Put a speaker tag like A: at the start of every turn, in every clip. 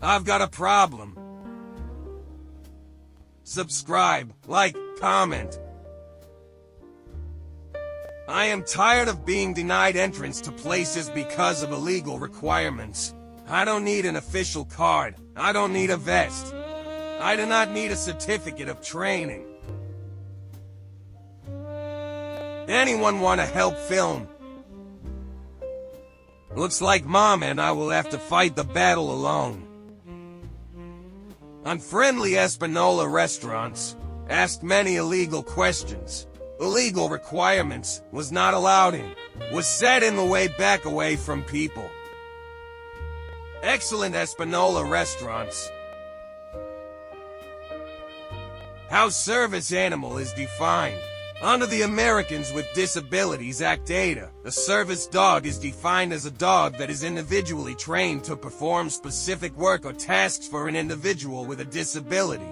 A: I've got a problem. Subscribe, like, comment. I am tired of being denied entrance to places because of illegal requirements. I don't need an official card. I don't need a vest. I do not need a certificate of training. Anyone want to help film? Looks like Mom and I will have to fight the battle alone. Unfriendly Espanola restaurants asked many illegal questions. Illegal requirements was not allowed in, was set in the way back away from people. Excellent Espanola restaurants. How service animal is defined. Under the Americans with Disabilities Act data, a service dog is defined as a dog that is individually trained to perform specific work or tasks for an individual with a disability.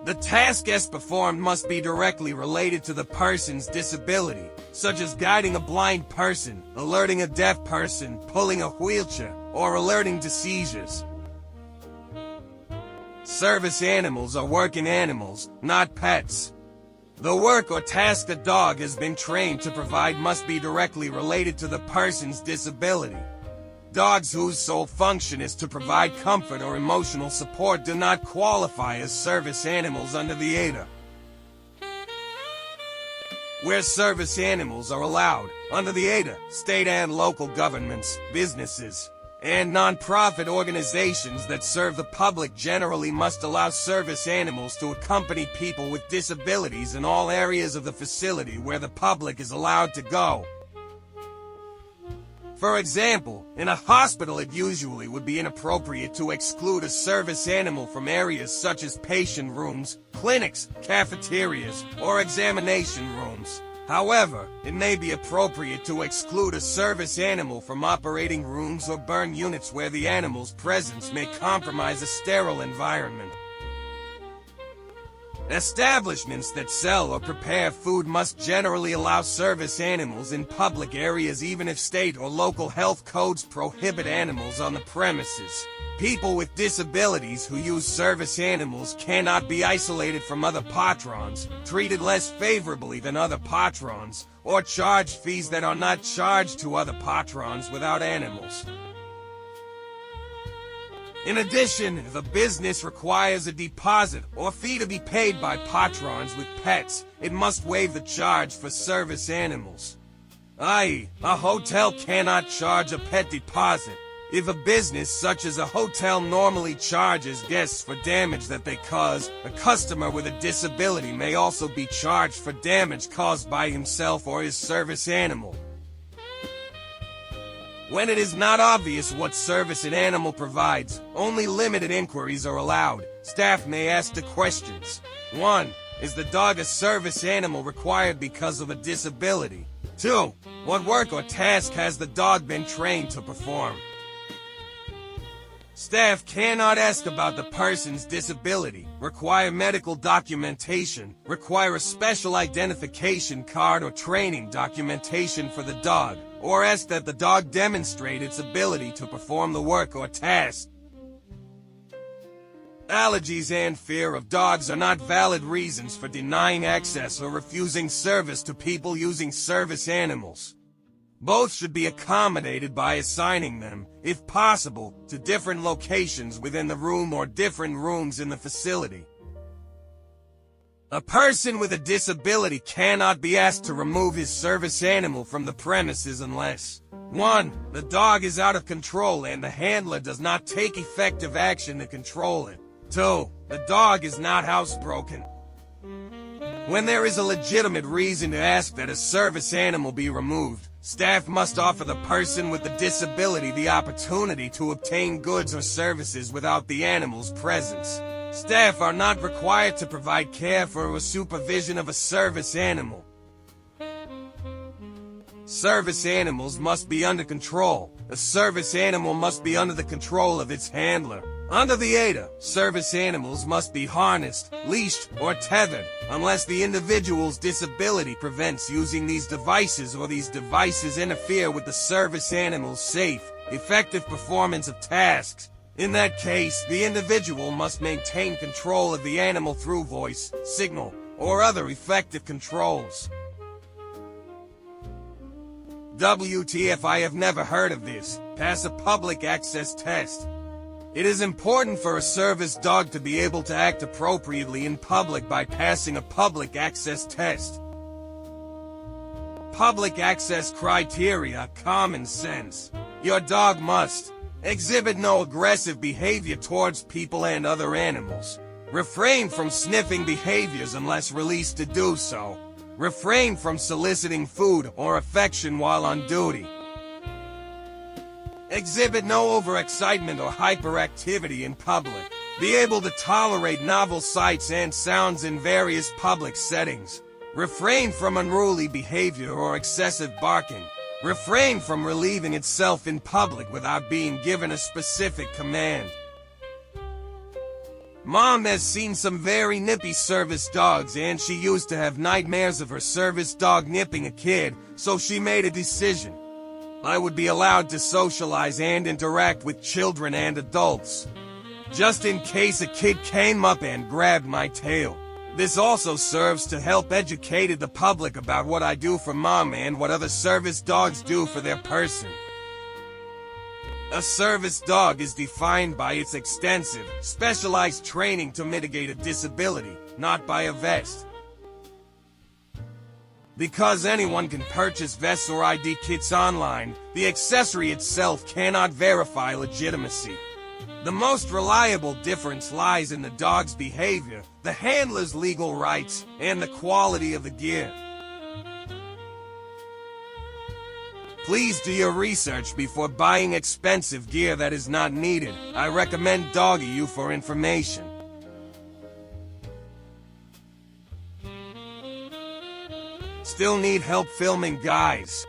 A: The task as performed must be directly related to the person's disability, such as guiding a blind person, alerting a deaf person, pulling a wheelchair, or alerting to seizures. Service animals are working animals, not pets. The work or task a dog has been trained to provide must be directly related to the person's disability. Dogs whose sole function is to provide comfort or emotional support do not qualify as service animals under the ADA. Where service animals are allowed, under the ADA, state and local governments, businesses, and non-profit organizations that serve the public generally must allow service animals to accompany people with disabilities in all areas of the facility where the public is allowed to go. For example, in a hospital it usually would be inappropriate to exclude a service animal from areas such as patient rooms, clinics, cafeterias, or examination rooms. However, it may be appropriate to exclude a service animal from operating rooms or burn units where the animal's presence may compromise a sterile environment. Establishments that sell or prepare food must generally allow service animals in public areas even if state or local health codes prohibit animals on the premises. People with disabilities who use service animals cannot be isolated from other patrons, treated less favorably than other patrons, or charged fees that are not charged to other patrons without animals. In addition, if a business requires a deposit or fee to be paid by patrons with pets, it must waive the charge for service animals. i.e., a hotel cannot charge a pet deposit. If a business such as a hotel normally charges guests for damage that they cause, a customer with a disability may also be charged for damage caused by himself or his service animal. When it is not obvious what service an animal provides, only limited inquiries are allowed. Staff may ask the questions. 1. Is the dog a service animal required because of a disability? 2. What work or task has the dog been trained to perform? Staff cannot ask about the person's disability, require medical documentation, require a special identification card or training documentation for the dog, or ask that the dog demonstrate its ability to perform the work or task. Allergies and fear of dogs are not valid reasons for denying access or refusing service to people using service animals. Both should be accommodated by assigning them, if possible, to different locations within the room or different rooms in the facility. A person with a disability cannot be asked to remove his service animal from the premises unless 1. The dog is out of control and the handler does not take effective action to control it. 2. The dog is not housebroken. When there is a legitimate reason to ask that a service animal be removed, staff must offer the person with the disability the opportunity to obtain goods or services without the animal's presence. Staff are not required to provide care for or supervision of a service animal. Service animals must be under control. A service animal must be under the control of its handler. Under the ADA, service animals must be harnessed, leashed, or tethered, unless the individual's disability prevents using these devices or these devices interfere with the service animal's safe, effective performance of tasks. In that case, the individual must maintain control of the animal through voice, signal, or other effective controls. WTF, I have never heard of this. Pass a public access test. It is important for a service dog to be able to act appropriately in public by passing a public access test. Public access criteria: common sense. Your dog must exhibit no aggressive behavior towards people and other animals. Refrain from sniffing behaviors unless released to do so. Refrain from soliciting food or affection while on duty. Exhibit no overexcitement or hyperactivity in public. Be able to tolerate novel sights and sounds in various public settings. Refrain from unruly behavior or excessive barking. Refrain from relieving itself in public without being given a specific command. Mom has seen some very nippy service dogs, and she used to have nightmares of her service dog nipping a kid, so she made a decision. I would be allowed to socialize and interact with children and adults, just in case a kid came up and grabbed my tail. This also serves to help educate the public about what I do for Mom and what other service dogs do for their person. A service dog is defined by its extensive, specialized training to mitigate a disability, not by a vest. Because anyone can purchase vests or ID kits online, the accessory itself cannot verify legitimacy. The most reliable difference lies in the dog's behavior, the handler's legal rights, and the quality of the gear. Please do your research before buying expensive gear that is not needed. I recommend Doggy U for information. Still need help filming, guys?